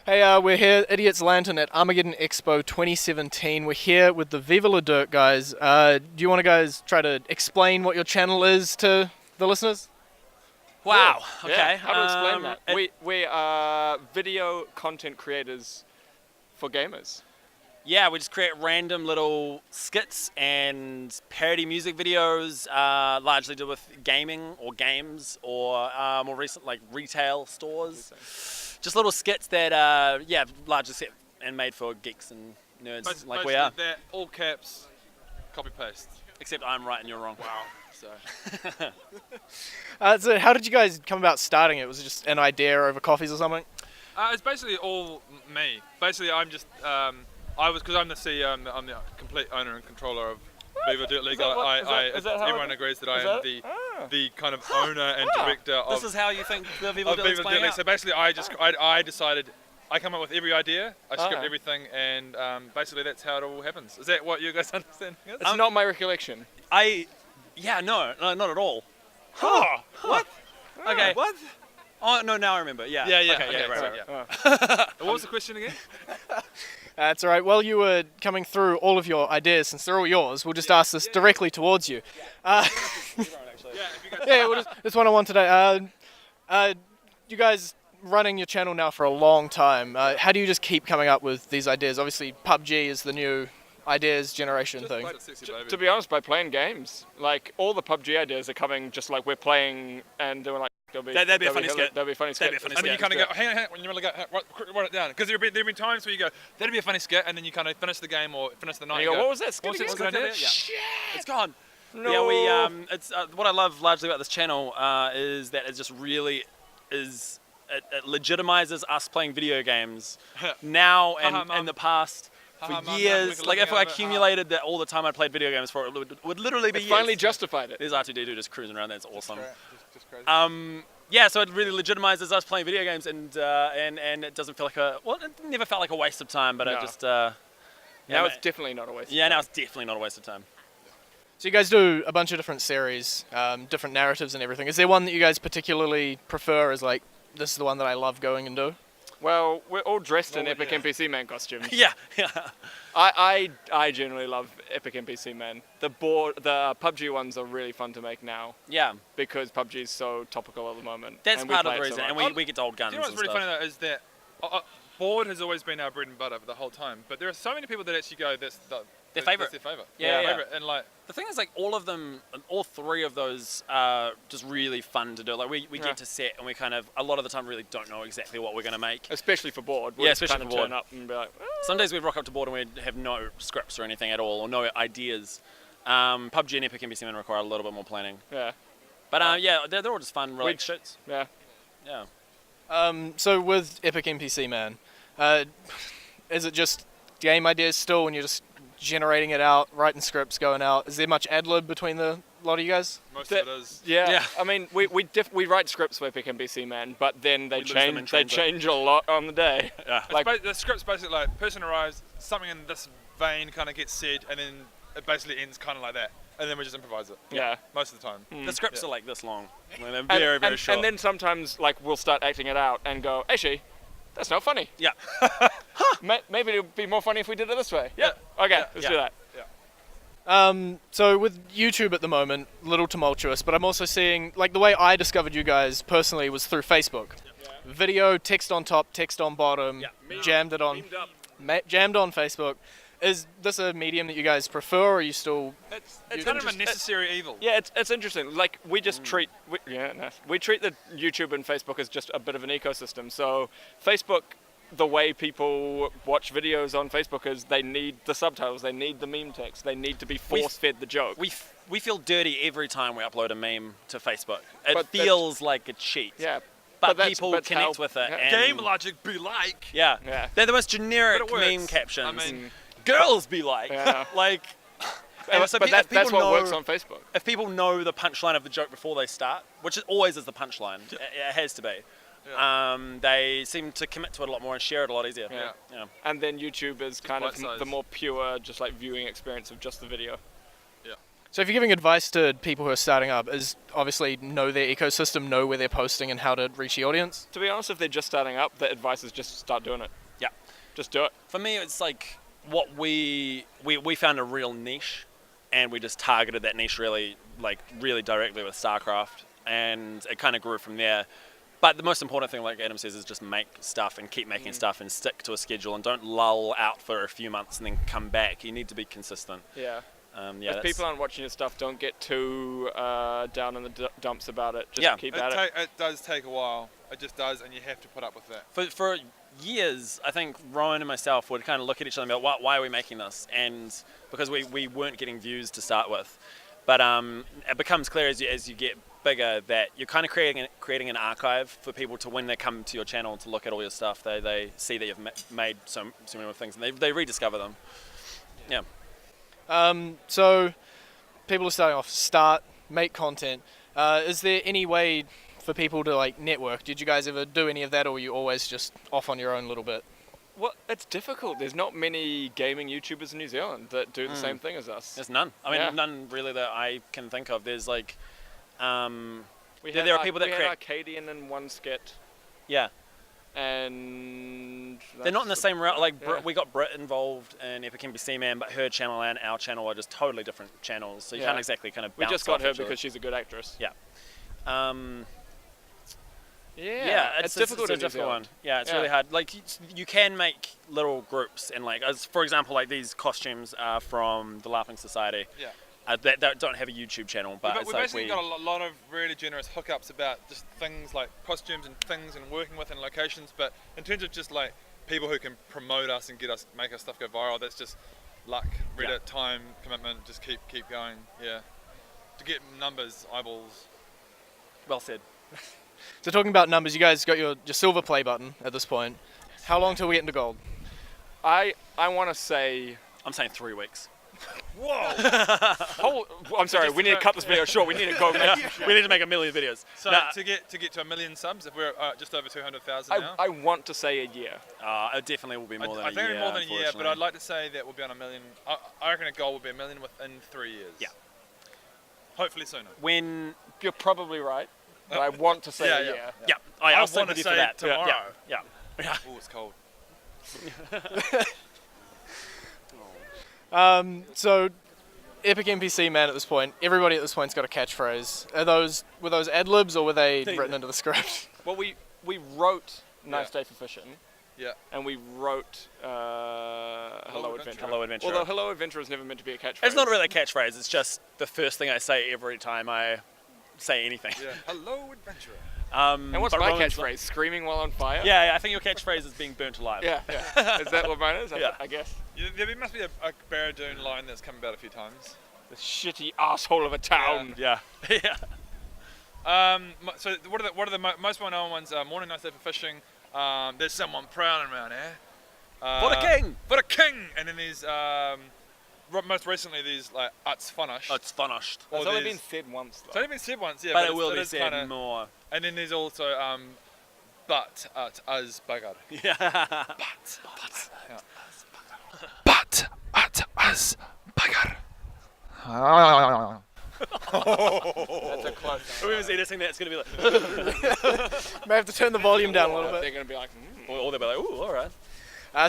Hey, we're here, Idiot's Lantern at Armageddon Expo 2017. We're here with the Viva La Dirt guys. Do you want to guys try to explain what your channel is to the listeners? Wow. Yeah. Okay. Yeah, how to explain that? We are video content creators for gamers. Yeah, we just create random little skits and parody music videos, largely to do with gaming or games or more recent like retail stores. Just little skits that, largely set and made for geeks and nerds like we are. That, all caps, copy paste. Except I'm right and you're wrong. Wow. So how did you guys come about starting it? Was it just an idea over coffees or something? It's basically all me. Basically, I'm just because I'm the CEO, I'm the complete owner and controller of Viva La Dirt League. Everyone agrees that I am the kind of owner and director of. This is how you think the Viva La Dirt League. So basically, I decided. I come up with every idea, I script everything, and basically that's how it all happens. Is that what you guys understand? It's not my recollection. No, not at all. Huh. What? Okay. What? Oh no, now I remember. Yeah. Okay, right. What was the question again? That's all right. While you were coming through all of your ideas, since they're all yours, we'll just ask this directly towards you. We'll just one-on-one today. You guys running your channel now for a long time. How do you just keep coming up with these ideas? Obviously, PUBG is the new ideas generation thing. To be honest, by playing games, like all the PUBG ideas are coming just like we're playing, and they were like, that'd be a funny skit. That'd be a funny skit. And then you kind of go, hang on, when you really go, write it down. Because there've been times where you go, that'd be a funny skit, and then you kind of finish the game or finish the night. And you go, what was that skit? What's that idea? Shit! It's gone. No. Yeah, it's what I love largely about this channel is that it just really is. It legitimizes us playing video games now and in the past. For years, like if I accumulated that all the time I played video games for, it would literally be years. Finally justified it. There's R2D2 just cruising around. That's awesome. Just crazy. Yeah, so it really legitimizes us playing video games, and it doesn't feel like it never felt like a waste of time, but it just. Now it's definitely not a waste. Yeah, now it's definitely not a waste of time. So you guys do a bunch of different series, different narratives and everything. Is there one that you guys particularly prefer as like, this is the one that I love going and do? Well, we're all dressed in Epic NPC Man costumes. Yeah. I generally love Epic NPC Man. The PUBG ones are really fun to make now. Yeah. Because PUBG is so topical at the moment. That's and part of the reason, and we get to hold guns. Do you know what's really funny though is that board has always been our bread and butter for the whole time, but there are so many people that actually go, their favourite. That's their favourite. Yeah. Favorite. And like the thing is, like all three of those are just really fun to do. Like we get to set, and we kind of a lot of the time really don't know exactly what we're going to make. Especially for board. Yeah, especially for board. Turn up and be like, some days we'd rock up to board and we'd have no scripts or anything at all, or no ideas. PUBG and Epic NPC Man require a little bit more planning. Yeah. But they're all just fun, relaxed shits. Yeah. Yeah. So with Epic NPC Man, is it just game ideas still when you're just generating it out, writing scripts, going out? Is there much ad-lib between the lot of you guys? most of it is. Yeah. I mean, we write scripts for Epic NPC Man, but then they change a lot on the day. Yeah. Like the script's basically like person arrives, something in this vein kind of gets said, and then it basically ends kind of like that, and then we just improvise it. Yeah. Most of the time. The scripts are like this long. Like, they're very, very short. And then sometimes like we'll start acting it out and go, actually, that's not funny. Yeah. Maybe it would be more funny if we did it this way. Yeah. Okay, let's do that. So with YouTube at the moment, a little tumultuous, but I'm also seeing, like the way I discovered you guys personally was through Facebook. Video, text on top, text on bottom, jammed on Facebook. Is this a medium that you guys prefer, or are you still... It's kind of a necessary evil. Yeah, it's interesting. Like, we just treat the YouTube and Facebook as just a bit of an ecosystem. So, Facebook, the way people watch videos on Facebook is they need the subtitles, they need the meme text, they need to be force-fed the joke. We feel dirty every time we upload a meme to Facebook. It feels like a cheat. Yeah. But people connect with it. And Game logic be like. Yeah. They're the most generic meme captions. I mean, girls be like. Yeah. Like. But that's what works on Facebook. If people know the punchline of the joke before they start, which always is the punchline, it has to be. Yeah. They seem to commit to it a lot more and share it a lot easier. Yeah. And then YouTube is kind of the more pure, just like viewing experience of just the video. Yeah. So if you're giving advice to people who are starting up, is obviously know their ecosystem, know where they're posting and how to reach the audience? To be honest, if they're just starting up, the advice is just start doing it. Yeah. Just do it. For me, it's like what we found a real niche, and we just targeted that niche really directly with StarCraft, and it kind of grew from there. But the most important thing, like Adam says, is just make stuff and keep making stuff and stick to a schedule and don't lull out for a few months and then come back. You need to be consistent. Yeah. Yeah. If people aren't watching your stuff, don't get too down in the dumps about it. Just keep at it. It does take a while. It just does, and you have to put up with that. For years, I think Rowan and myself would kind of look at each other and be like, why are we making this? And because we weren't getting views to start with. But it becomes clear as you get bigger that you're kind of creating an archive for people to, when they come to your channel to look at all your stuff, they see that you've made so many things, and they rediscover them. Yeah. So people are starting off, make content. Is there any way for people to like network? Did you guys ever do any of that, or were you always just off on your own a little bit? Well, it's difficult. There's not many gaming YouTubers in New Zealand that do the same thing as us. There's none. I mean, none really that I can think of. There's like, there are people that create. Armageddon in one skit. Yeah. And they're not in the same route. Like we got Brit involved in Epic NPC Man, but her channel and our channel are just totally different channels. So you can't exactly kind of. We just got her because she's a good actress. Yeah. It's difficult. It's a difficult one. Yeah, it's really hard. Like you can make little groups, and like as for example, like these costumes are from the Laughing Society. Yeah. That don't have a YouTube channel, but we've basically got a lot of really generous hookups about just things like costumes and things and working with in locations. But in terms of just like people who can promote us and make our stuff go viral, that's just luck, Reddit, time, commitment. Just keep going. Yeah. To get numbers, eyeballs. Well said. So talking about numbers, you guys got your silver play button at this point. How long till we get into gold? I want to say. I'm saying 3 weeks. Whoa! I'm sorry. We need to cut this video short. We need to go. We need to make 1 million videos. So to get to 1 million subs, if we're just over 200,000 now. I want to say a year. It definitely will be more than a year. I think it'll be more than a year, but I'd like to say that we'll be on 1 million. I reckon a goal will be 1 million within 3 years. Yeah. Hopefully sooner. When you're probably right, but I want to say a year. Yeah. I'll stick with you for that. Tomorrow. Yeah. Oh, it's cold. So Epic NPC Man at this point, everybody at this point's got a catchphrase. Were those ad libs or were they written into the script? Well, we wrote Nice Day for Fishing. Yeah. And we wrote Hello Adventure. Hello Adventure. Although Hello Adventure is never meant to be a catchphrase. It's not really a catchphrase. It's just the first thing I say every time I say anything. Yeah. Hello Adventurer. And what's my catchphrase? Screaming while on fire? Yeah, I think your catchphrase is being burnt alive. Yeah. Is that what mine is? Yeah. I guess. There must be a Barradoon line that's come about a few times. The shitty asshole of a town. Yeah. So what are the most well-known ones? Morning, Nice Day for Fishing. There's someone prowling around here. For the king! For the king! And then there's most recently these like It's finished. It's finished. It's only been said once though. It's only been said once, yeah. But it will be said more. And then there's also but it is bugger. Yeah. But it is bugger. That's a close one. Whoever's editing that, it's going to be like... May have to turn the volume down a little bit. They're going to be like, Or they'll be like, ooh, alright.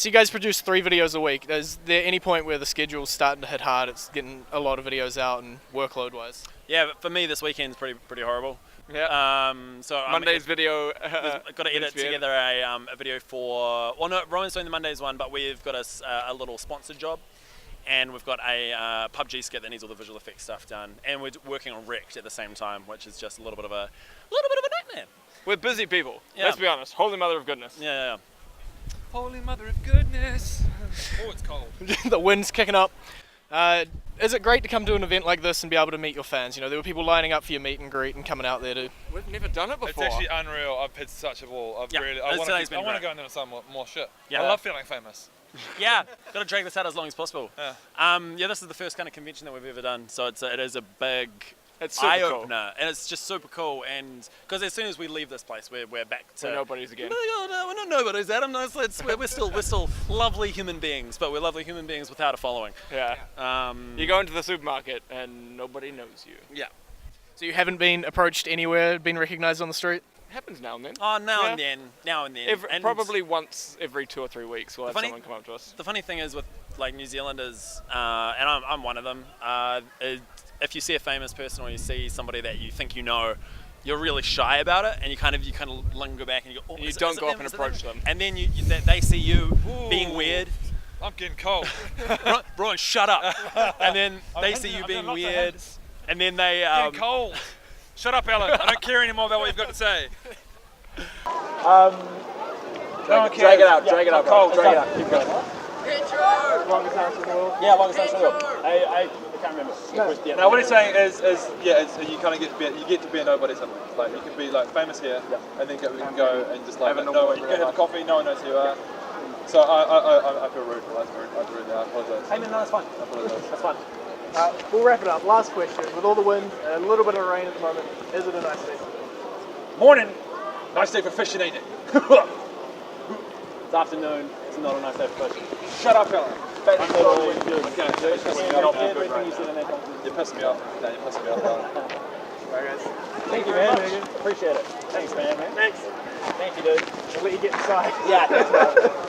So you guys produce 3 videos a week. Is there any point where the schedule's starting to hit hard? It's getting a lot of videos out and workload-wise. Yeah, but for me this weekend's pretty horrible. Yeah. So Monday's video. I've got to edit together a video for. Well, no, Rowan's doing the Mondays one, but we've got a little sponsored job, and we've got a PUBG skit that needs all the visual effects stuff done, and we're working on Wrecked at the same time, which is just a little bit of a nightmare. We're busy people. Yeah. Let's be honest. Holy Mother of Goodness. Yeah. Holy Mother of Goodness. Oh, it's cold. The wind's kicking up. Is it great to come to an event like this and be able to meet your fans? You know, there were people lining up for your meet and greet and coming out there to... We've never done it before. It's actually unreal. I've had such a ball. I want to go and do some more shit. Yeah. I love feeling famous. Yeah, got to drag this out as long as possible. Yeah. This is the first kind of convention that we've ever done, so it is a big It's super eye cool. opener, and it's just super cool. And because as soon as we leave this place, we're back to We're nobodies again. No, we're not nobodies, Adam. No, we're still lovely human beings, but we're lovely human beings without a following. Yeah. You go into the supermarket and nobody knows you. Yeah. So you haven't been approached anywhere, been recognised on the street? Happens now and then. Oh, now Yeah. and then, And Probably once every 2 or 3 weeks we'll have funny- someone come up to us. The funny thing is with like New Zealanders, and I'm one of them. If you see a famous person or you see somebody that you think you know, you're really shy about it, and you kind of linger back and you go, oh, You is it- don't is it go up them? and Is it approach them? them. And then they see you being weird. I'm getting cold. Brian, shut up. And then they see you being weird, and then they Getting cold. Shut up, Alan. I don't care anymore about what you've got to say. Drag it out, drag it out. Cold, drag it out. Keep going. Longest answer in the world. Yeah, longest answer in the world. I can't remember. Yeah. Now what he's saying is you kind of get to be a nobody something. Like you can be like famous here, and then we can go and just like no one, you can have coffee, no one knows who you are. So I feel rude. I rude now. I apologise. Hey man, no, that's fine. I apologise. That's fine. We'll wrap it up. Last question. With all the wind and a little bit of rain at the moment, is it a nice day? Morning. Nice day for fishing, ain't it? It's afternoon. It's not a nice day for fishing. Shut up, Alan. Okay. You're pissing me off. No, you're pissing me off, Alan. Alright guys. Thank you, man. Appreciate it. Thanks, man. Thanks. Thank you, dude. I'll let you get inside. Yeah, thanks, man.